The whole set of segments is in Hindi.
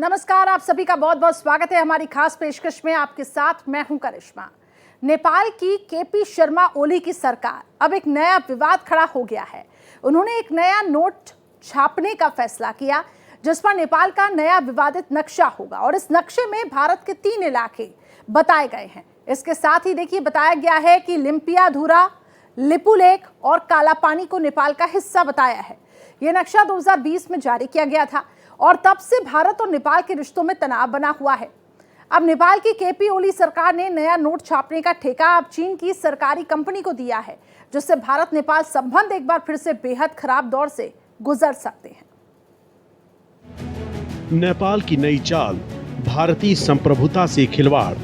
नमस्कार, आप सभी का बहुत बहुत स्वागत है हमारी खास पेशकश में। आपके साथ मैं हूं करिश्मा। नेपाल की केपी शर्मा ओली की सरकार अब एक नया विवाद खड़ा हो गया है। उन्होंने एक नया नोट छापने का फैसला किया जिस पर नेपाल का नया विवादित नक्शा होगा और इस नक्शे में भारत के 3 इलाके बताए गए हैं। इसके साथ ही देखिए बताया गया है कि लिम्पियाधुरा, लिपुलेख और कालापानी को नेपाल का हिस्सा बताया है। यह नक्शा 2020 में जारी किया गया था और तब से भारत और नेपाल के रिश्तों में तनाव बना हुआ है। अब नेपाल की केपी ओली सरकार ने नया नोट छापने का ठेका अब चीन की सरकारी कंपनी को दिया है, जिससे भारत नेपाल संबंध एक बार फिर से बेहद खराब दौर से गुजर सकते हैं। नेपाल की नई चाल, भारतीय संप्रभुता से खिलवाड़।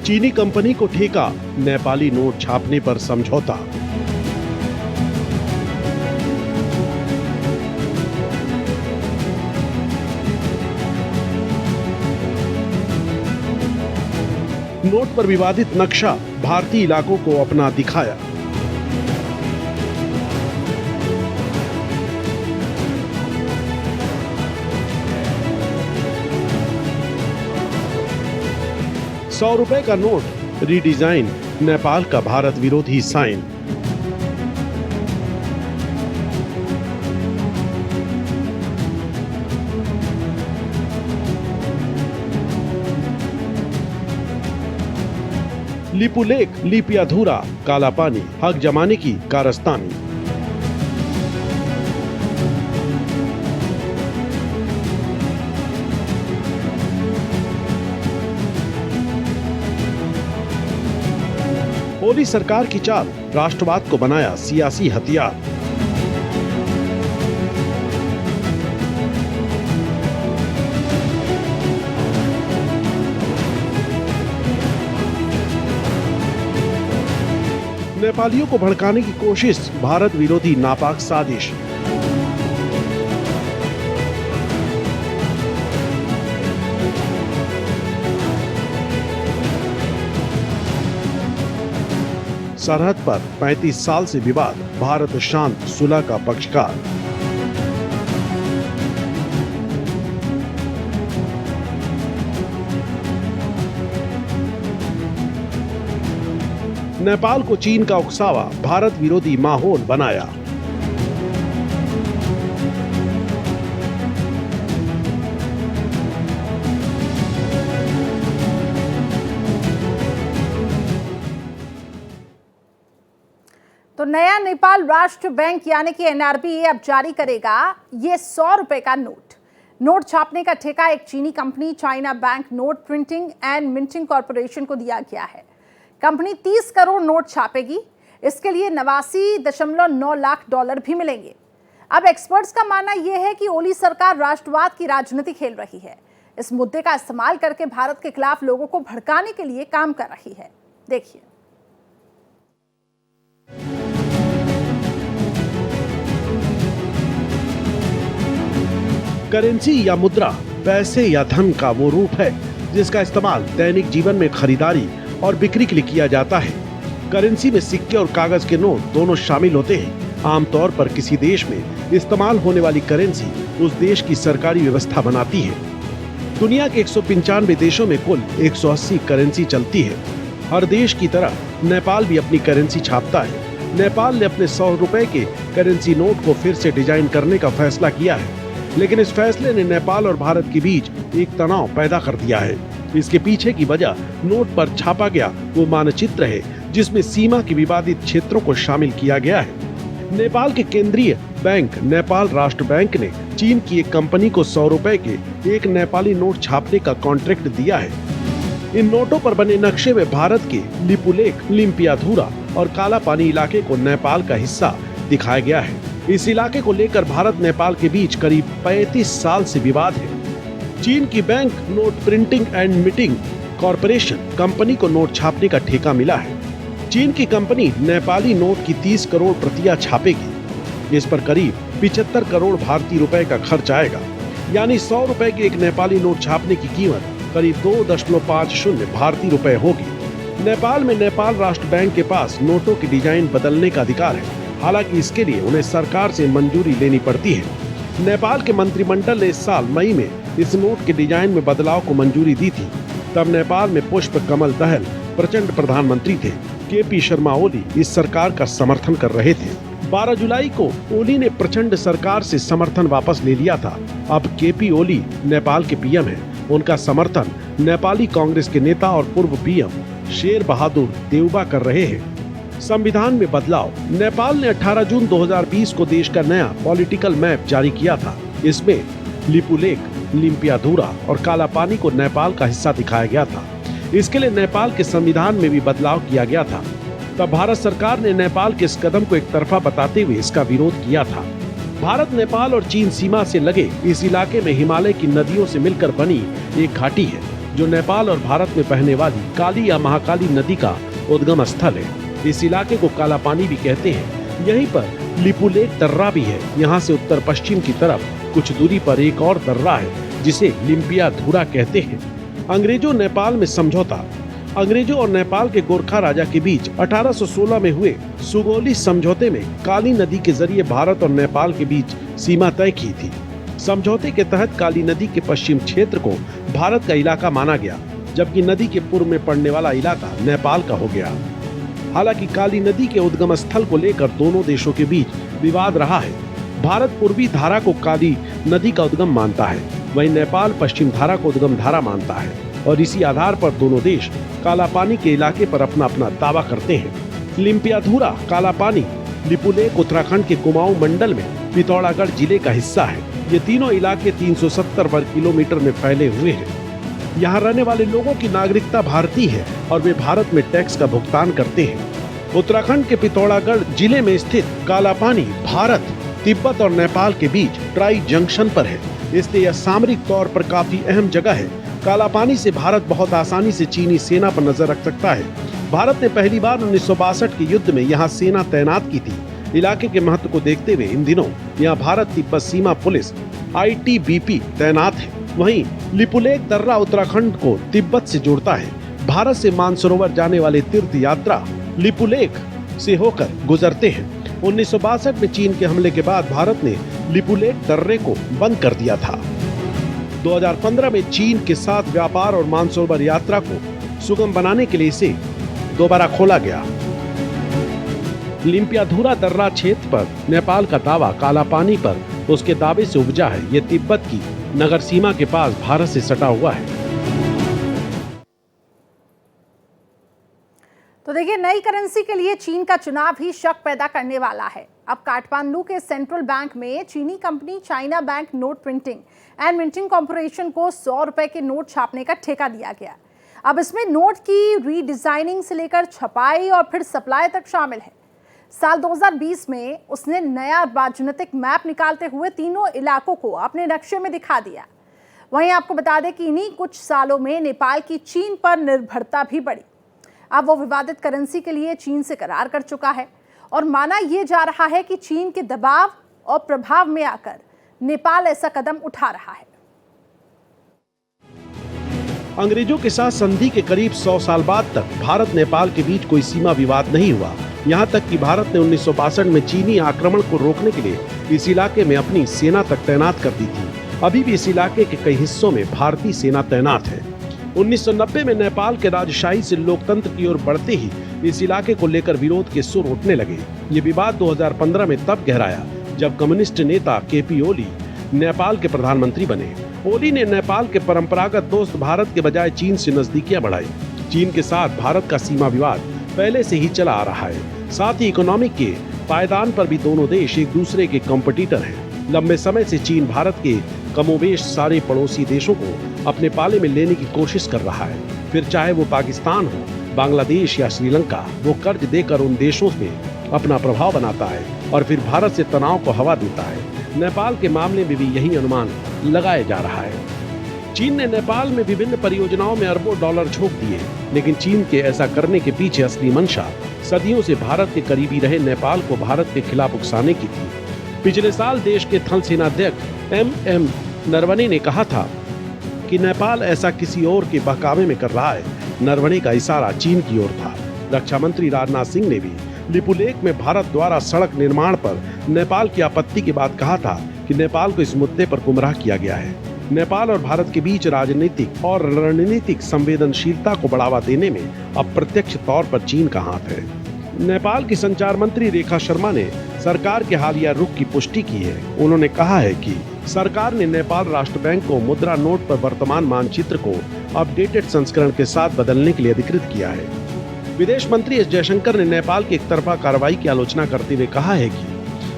चीनी कंपनी को ठेका, नेपाली नोट छापने पर समझौता। नोट पर विवादित नक्शा, भारतीय इलाकों को अपना दिखाया। ₹100 का नोट रीडिजाइन, नेपाल का भारत विरोधी साइन। लिपुलेख, लिपियाधुरा, कालापानी, हक जमाने की कारस्तानी। ओली सरकार की चाल, राष्ट्रवाद को बनाया सियासी हथियार। नेपालियों को भड़काने की कोशिश, भारत विरोधी नापाक साजिश। सरहद पर 35 साल से विवाद, भारत शांत सुलह का पक्षकार। नेपाल को चीन का उकसावा, भारत विरोधी माहौल बनाया। तो नया नेपाल राष्ट्र बैंक यानी कि एनआरबी अब जारी करेगा ये ₹100 का नोट छापने का ठेका एक चीनी company China bank note printing and minting corporation को दिया गया है। कंपनी 30 करोड़ नोट छापेगी। इसके लिए $89.9 लाख भी मिलेंगे। अब एक्सपर्ट्स का मानना यह है कि ओली सरकार राष्ट्रवाद की राजनीति खेल रही है। इस मुद्दे का इस्तेमाल करके भारत के खिलाफ लोगों को भड़काने के लिए काम कर रही है। देखिए। करेंसी या मुद्रा, पैसे या धन का वो रूप है जिसका इस्तेमाल दैनिक जीवन में खरीदारी और बिक्री के लिए किया जाता है। करेंसी में सिक्के और कागज के नोट दोनों शामिल होते हैं। आमतौर पर किसी देश में इस्तेमाल होने वाली करेंसी उस देश की सरकारी व्यवस्था बनाती है। दुनिया के 195 देशों में कुल 180 करेंसी चलती है। हर देश की तरह नेपाल भी अपनी करेंसी छापता है। नेपाल ने अपने ₹100 के करेंसी नोट को फिर से डिजाइन करने का फैसला किया है, लेकिन इस फैसले ने नेपाल और भारत के बीच एक तनाव पैदा कर दिया है। इसके पीछे की वजह नोट पर छापा गया वो मानचित्र है जिसमें सीमा के विवादित क्षेत्रों को शामिल किया गया है। नेपाल के केंद्रीय बैंक नेपाल राष्ट्र बैंक ने चीन की एक कंपनी को ₹100 के एक नेपाली नोट छापने का कॉन्ट्रैक्ट दिया है। इन नोटों पर बने नक्शे में भारत के लिपुलेख, लिम्पियाधुरा और कालापानी इलाके को नेपाल का हिस्सा दिखाया गया है। इस इलाके को लेकर भारत नेपाल के बीच करीब 35 साल से विवाद है। चीन की bank note printing and minting corporation company को नोट छापने का ठेका मिला है। चीन की कंपनी नेपाली नोट की 30 करोड़ प्रतियां छापेगी। इस पर करीब 75 करोड़ भारतीय रुपए का खर्च आएगा, यानी ₹100 के एक नेपाली नोट छापने की कीमत करीब 2.50 भारतीय रुपए होगी। नेपाल में नेपाल राष्ट्र बैंक के पास नोटों की डिजाइन बदलने का अधिकार है। हालांकि इसके लिए उन्हें सरकार से मंजूरी लेनी पड़ती है। नेपाल के मंत्रिमंडल ने इस साल मई में इस नोट के डिजाइन में बदलाव को मंजूरी दी थी। तब नेपाल में पुष्प कमल दहल प्रचंड प्रधानमंत्री थे। केपी शर्मा ओली इस सरकार का समर्थन कर रहे थे। 12 जुलाई को ओली ने प्रचंड सरकार से समर्थन वापस ले लिया था। अब केपी ओली नेपाल के पीएम हैं। उनका समर्थन नेपाली कांग्रेस के नेता और पूर्व पीएम शेर बहादुर देउबा कर रहे हैं। संविधान में बदलाव। नेपाल ने 18 जून 2020 को देश का नया पॉलिटिकल मैप जारी किया था। इसमें लिपुलेख, लिम्पियाधुरा और कालापानी को नेपाल का हिस्सा दिखाया गया था। इसके लिए नेपाल के संविधान में भी बदलाव किया गया था। तब भारत सरकार ने नेपाल के इस कदम को एक तरफा बताते हुए इसका विरोध किया था। भारत, नेपाल और चीन सीमा से लगे इस इलाके में हिमालय की नदियों से मिलकर बनी एक घाटी है, जो नेपाल और भारत में बहने वाली काली या महाकाली नदी का उद्गम स्थल है। इस इलाके को कालापानी भी कहते हैं। यहीं पर लिपुलेख दर्रा भी है। यहाँ से उत्तर पश्चिम की तरफ कुछ दूरी पर एक और दर्रा है जिसे लिम्पियाधुरा कहते हैं। अंग्रेजों नेपाल में समझौता। अंग्रेजों और नेपाल के गोरखा राजा के बीच 1816 में हुए सुगौली समझौते में काली नदी के जरिए भारत और नेपाल के बीच सीमा तय की थी। समझौते के तहत काली नदी के पश्चिम क्षेत्र को भारत का इलाका माना गया, जबकि नदी के पूर्व में पड़ने वाला इलाका नेपाल का हो गया। हालांकि काली नदी के उद्गम स्थल को लेकर दोनों देशों के बीच विवाद रहा है। भारत पूर्वी धारा को काली नदी का उद्गम मानता है, वहीं नेपाल पश्चिम धारा को उद्गम धारा मानता है, और इसी आधार पर दोनों देश कालापानी के इलाके पर अपना अपना दावा करते हैं। लिम्पियाधुरा, कालापानी, लिपुलेख उत्तराखंड के कुमाऊं मंडल में पिथौरागढ़ जिले का हिस्सा है। ये तीनों इलाके 370 वर्ग किलोमीटर में फैले हुए हैं। यहाँ रहने वाले लोगों की नागरिकता भारतीय है और वे भारत में टैक्स का भुगतान करते हैं। उत्तराखंड के पिथौरागढ़ जिले में स्थित कालापानी भारत, तिब्बत और नेपाल के बीच ट्राई जंक्शन पर है, इसलिए यह सामरिक तौर पर काफी अहम जगह है। कालापानी से भारत बहुत आसानी से चीनी सेना पर नजर रख सकता है। भारत ने पहली बार 1962 के युद्ध में यहाँ सेना तैनात की थी। इलाके के महत्व को देखते हुए इन दिनों यहाँ भारत तिब्बत सीमा पुलिस ITBP तैनात है। वहीं लिपुलेख दर्रा उत्तराखंड को तिब्बत से जोड़ता है। भारत से मानसरोवर जाने वाले तीर्थ यात्रा लिपुलेख से होकर गुजरते हैं। 1962 में चीन के हमले के बाद भारत ने लिपुलेख दर्रे को बंद कर दिया था। 2015 में चीन के साथ व्यापार और मानसरोवर यात्रा को सुगम बनाने के लिए इसे दोबारा खोला गया। लिम्पियाधुरा दर्रा क्षेत्र पर नेपाल का दावा कालापानी पर उसके दावे से उपजा है। ये तिब्बत की नगर सीमा के पास भारत से सटा हुआ है। तो देखिए, नई करेंसी के लिए चीन का चुनाव ही शक पैदा करने वाला है। अब काठमांडू के सेंट्रल बैंक में चीनी company China bank note printing and minting corporation को 100 रुपए के नोट छापने का ठेका दिया गया। अब इसमें नोट की रीडिजाइनिंग से लेकर छपाई और फिर सप्लाई तक शामिल है। साल 2020 में उसने नया राजनीतिक मैप निकालते हुए तीनों इलाकों को अपने नक्शे में दिखा दिया। वहीं आपको बता दें कि इन्हीं कुछ सालों में नेपाल की चीन पर निर्भरता भी बढ़ी। अब वो विवादित करेंसी के लिए चीन से करार कर चुका है और माना यह जा रहा है कि चीन के दबाव और प्रभाव में आकर नेपाल ऐसा कदम उठा रहा है। अंग्रेजों के साथ संधि के करीब 100 साल बाद तक भारत नेपाल के बीच कोई सीमा विवाद नहीं हुआ। यहाँ तक कि भारत ने 1962 में चीनी आक्रमण को रोकने के लिए इस इलाके में अपनी सेना तक तैनात कर दी थी। अभी भी इस इलाके के कई हिस्सों में भारतीय सेना तैनात है। 1990 में नेपाल के राजशाही से लोकतंत्र की ओर बढ़ते ही इस इलाके को लेकर विरोध के सुर उठने लगे। ये विवाद 2015 में तब गहराया जब कम्युनिस्ट नेता केपी ओली नेपाल के प्रधानमंत्री बने। ओली ने नेपाल के परंपरागत दोस्त भारत के बजाय चीन से नजदीकियां बढ़ाई। चीन के साथ भारत का सीमा विवाद पहले से ही चला आ रहा है। साथ ही इकोनॉमिक के पायदान पर भी दोनों देश एक दूसरे के कॉम्पिटिटर हैं। लंबे समय से चीन भारत के कमोबेश सारे पड़ोसी देशों को अपने पाले में लेने की कोशिश कर रहा है। फिर चाहे वो पाकिस्तान हो, बांग्लादेश या श्रीलंका, वो कर्ज देकर उन देशों में अपना प्रभाव बनाता है और फिर भारत से तनाव को हवा देता है। नेपाल के मामले में भी यही अनुमान लगाया जा रहा है। चीन ने नेपाल में विभिन्न परियोजनाओं में अरबों डॉलर झोंक दिए, लेकिन चीन के ऐसा करने के पीछे असली मंशा सदियों से भारत के करीबी रहे नेपाल को भारत के खिलाफ उकसाने की थी। पिछले साल देश के थल सेनाध्यक्ष MM नरवणे ने कहा था कि नेपाल ऐसा किसी और के बहकावे में कर रहा है। नरवणे का इशारा चीन की ओर था। रक्षा मंत्री राजनाथ सिंह ने भी लिपुलेख में भारत द्वारा सड़क निर्माण पर नेपाल की आपत्ति के बाद कहा था कि नेपाल को इस मुद्दे पर गुमराह किया गया है। नेपाल और भारत के बीच राजनीतिक और रणनीतिक संवेदनशीलता को बढ़ावा देने में अप्रत्यक्ष तौर पर चीन का हाथ है। नेपाल की संचार मंत्री रेखा शर्मा ने सरकार के हालिया रुख की पुष्टि की है। उन्होंने कहा है कि सरकार ने नेपाल राष्ट्र बैंक को मुद्रा नोट पर वर्तमान मानचित्र को अपडेटेड संस्करण के साथ बदलने के लिए अधिकृत किया है। विदेश मंत्री एस जयशंकर ने नेपाल की एकतरफा कार्रवाई की आलोचना करते हुए कहा है कि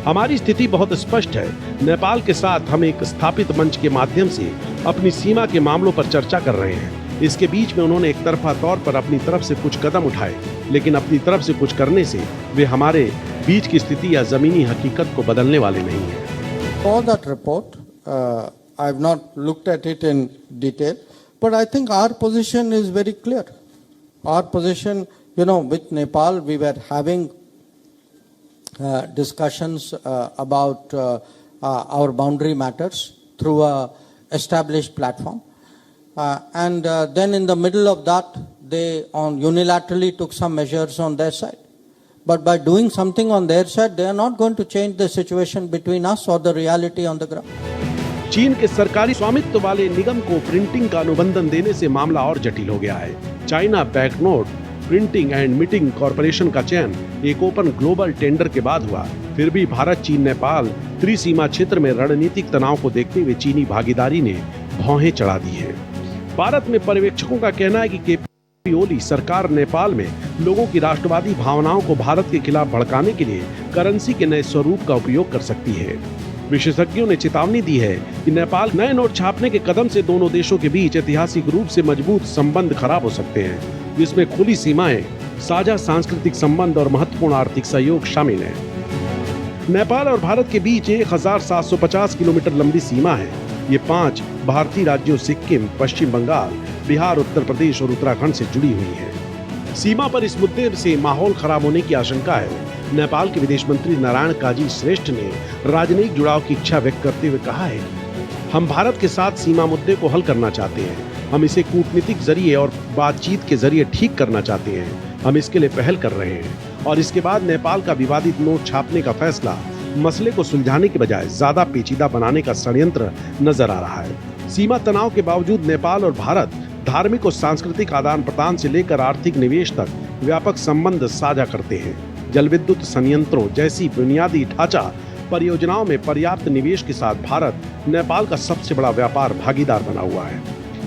हमारी स्थिति बहुत स्पष्ट है। नेपाल के साथ हम एक स्थापित मंच के माध्यम से अपनी सीमा के मामलों पर चर्चा कर रहे हैं। इसके बीच में उन्होंने एकतरफा तौर पर अपनी तरफ से कुछ कदम उठाए, लेकिन अपनी तरफ से कुछ करने से वे हमारे बीच की स्थिति या जमीनी हकीकत को बदलने वाले नहीं हैं। For that report, I have not looked at it in detail, but I think our position is very clear. Our position, with Nepal, we were having discussions about our boundary matters through a established platform. And then in the middle of that, they unilaterally took some measures on their side. But by doing something on their side, they are not going to change the situation between us or the reality on the ground. चीन के सरकारी स्वामित्व वाले निगम को प्रिंटिंग का अनुबंधन देने से मामला और जटिल हो गया है। China banknote printing and meeting corporation का चयन एक ओपन ग्लोबल टेंडर के बाद हुआ। फिर भी भारत चीन नेपाल त्रिसीमा क्षेत्र में रणनीतिक तनाव को देखते हुए चीनी भागीदारी ने भौहें चढ़ा दी है। भारत में पर्यवेक्षकों का कहना है कि केपी ओली सरकार नेपाल में लोगों की राष्ट्रवादी भावनाओं को भारत के खिलाफ भड़काने के लिए करेंसी के नए स्वरूप का उपयोग कर सकती है। विशेषज्ञों ने चेतावनी दी है कि नेपाल नए नोट छापने के कदम से दोनों देशों के बीच ऐतिहासिक रूप से मजबूत संबंध खराब हो सकते हैं, जिसमें खुली सीमाएं, साझा सांस्कृतिक संबंध और महत्वपूर्ण आर्थिक सहयोग शामिल है। नेपाल और भारत के बीच 1750 किलोमीटर लंबी सीमा है। ये 5 भारतीय राज्यों सिक्किम, पश्चिम बंगाल, बिहार, उत्तर प्रदेश और उत्तराखंड से जुड़ी हुई है। सीमा पर इस मुद्दे से माहौल खराब होने की आशंका है। नेपाल के विदेश मंत्री नारायण काजी श्रेष्ठ ने राजनयिक जुड़ाव की इच्छा व्यक्त करते हुए कहा है कि हम भारत के साथ सीमा मुद्दे को हल करना चाहते हैं। हम इसे कूटनीतिक जरिए और बातचीत के जरिए ठीक करना चाहते हैं। हम इसके लिए पहल कर रहे हैं और इसके बाद नेपाल का विवादित नोट छापने का फैसला मसले को सुलझाने के बजाय ज्यादा पेचीदा बनाने का षड्यंत्र नजर आ रहा है। सीमा तनाव के बावजूद नेपाल और भारत धार्मिक और सांस्कृतिक आदान प्रदान से लेकर आर्थिक निवेश तक व्यापक संबंध साझा करते हैं। जल विद्युत संयंत्रों जैसी बुनियादी ढांचा परियोजनाओं में पर्याप्त निवेश के साथ भारत नेपाल का सबसे बड़ा व्यापार भागीदार बना हुआ है।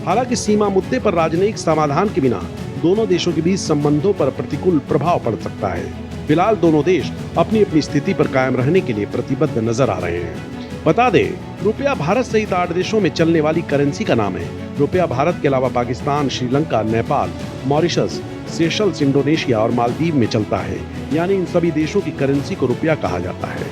हालांकि सीमा मुद्दे पर राजनयिक समाधान के बिना दोनों देशों के बीच संबंधों पर प्रतिकूल प्रभाव पड़ सकता है। फिलहाल दोनों देश अपनी अपनी स्थिति पर कायम रहने के लिए प्रतिबद्ध नजर आ रहे हैं। बता दें, रुपया भारत सहित 8 देशों में चलने वाली करेंसी का नाम है। रुपया भारत के अलावा Pakistan, Sri Lanka, Nepal, Mauritius, Seychelles, Indonesia और मालदीव में चलता है। यानी इन सभी देशों की करेंसी को रुपया कहा जाता है।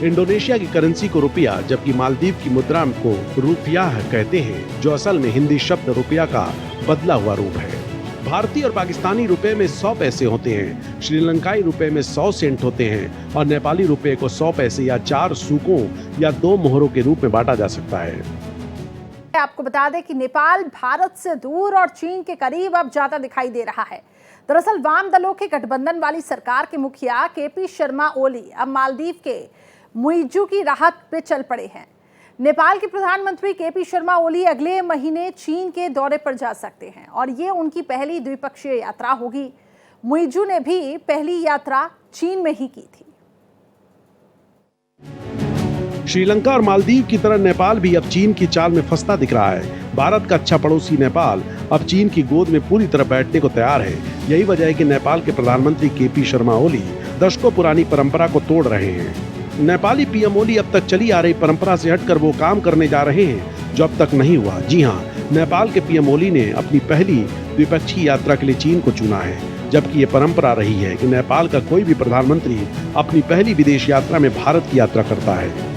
इंडोनेशिया की करेंसी को रुपया, जबकि मालदीव की मुद्रा को रुपयाह कहते हैं, जो असल में हिंदी शब्द रुपया का बदला हुआ रूप है। भारतीय और पाकिस्तानी रुपए में 100 पैसे होते हैं, श्रीलंकाई रुपए में 100 सेंट होते हैं और नेपाली रुपए को 100 पैसे या 4 सूकों या 2 मोहरों के रूप में बांटा जा सकता है। आपको बता दें कि नेपाल भारत से दूर और चीन के करीब अब ज्यादा दिखाई दे रहा है। दरअसल वाम दलों के गठबंधन वाली सरकार के मुखिया केपी शर्मा ओली अब मालदीव के मुइज्जू की राहत पे चल पड़े हैं। नेपाल के प्रधानमंत्री केपी शर्मा ओली अगले महीने चीन के दौरे पर जा सकते हैं और ये उनकी पहली द्विपक्षीय यात्रा होगी। मुइज्जू ने भी पहली यात्रा चीन में ही की थी। श्रीलंका और मालदीव की तरह नेपाल भी अब चीन की चाल में फंसता दिख रहा है। भारत का अच्छा पड़ोसी नेपाल अब चीन की गोद में पूरी तरह बैठने को तैयार है। यही वजह है कि नेपाल के प्रधानमंत्री केपी शर्मा ओली दशकों पुरानी परंपरा को तोड़ रहे हैं। नेपाली पीएम ओली अब तक चली आ रही परंपरा से हटकर वो काम करने जा रहे हैं जो अब तक नहीं हुआ। जी हाँ, नेपाल के पीएम ओली ने अपनी पहली द्विपक्षीय यात्रा के लिए चीन को चुना है, जबकि ये परंपरा रही है कि नेपाल का कोई भी प्रधानमंत्री अपनी पहली विदेश यात्रा में भारत की यात्रा करता है।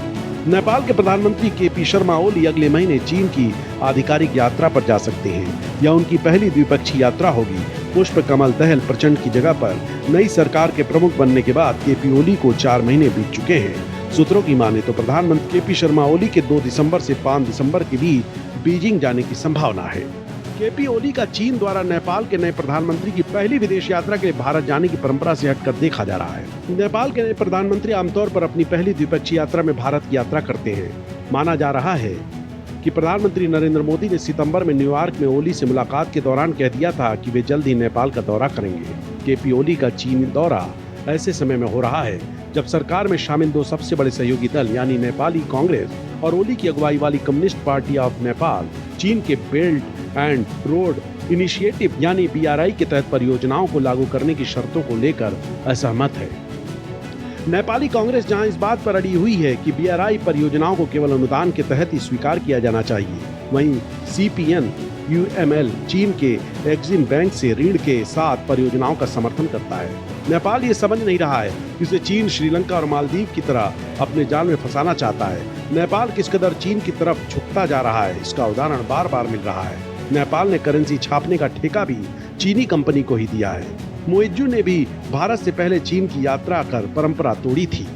नेपाल के प्रधानमंत्री केपी शर्मा ओली अगले महीने चीन की आधिकारिक यात्रा पर जा सकते हैं। यह उनकी पहली द्विपक्षीय यात्रा होगी। पुष्प कमल दहल प्रचंड की जगह पर नई सरकार के प्रमुख बनने के बाद केपी ओली को 4 महीने बीत चुके हैं। सूत्रों की माने तो प्रधानमंत्री केपी शर्मा ओली के 2 दिसंबर से 5 दिसंबर के बीच बीजिंग जाने की संभावना है। केपी ओली का चीन द्वारा नेपाल के नए प्रधानमंत्री की पहली विदेश यात्रा के लिए भारत जाने की परंपरा से हटकर देखा जा रहा है। नेपाल के नए प्रधानमंत्री आमतौर पर अपनी पहली द्विपक्षीय यात्रा में भारत की यात्रा करते हैं। माना जा रहा है कि प्रधानमंत्री नरेंद्र मोदी ने सितंबर में न्यूयॉर्क में ओली से मुलाकात के दौरान कह दिया था कि वे जल्द ही नेपाल का दौरा करेंगे। केपी ओली का चीन दौरा ऐसे समय में हो रहा है जब सरकार में शामिल दो सबसे बड़े सहयोगी दल यानी नेपाली कांग्रेस और ओली की अगुवाई वाली कम्युनिस्ट पार्टी ऑफ नेपाल चीन के बेल्ट एंड रोड इनिशिएटिव यानी BRI के तहत परियोजनाओं को लागू करने की शर्तों को लेकर असहमत है। नेपाली कांग्रेस जहां इस बात पर अड़ी हुई है कि BRI परियोजनाओं को केवल अनुदान के तहत ही स्वीकार किया जाना चाहिए, वहीं CPN UML चीन के एक्सिम बैंक से ऋण के साथ परियोजनाओं का समर्थन करता है। नेपाल ये समझ नहीं रहा है कि उसे चीन श्रीलंका और मालदीव की तरह अपने जाल में फंसाना चाहता है। नेपाल किस कदर चीन की तरफ झुकता जा रहा है, इसका उदाहरण बार बार मिल रहा है। नेपाल ने करेंसी छापने का ठेका भी चीनी कंपनी को ही दिया है। मोइज्जू ने भी भारत से पहले चीन की यात्रा कर परंपरा तोड़ी थी।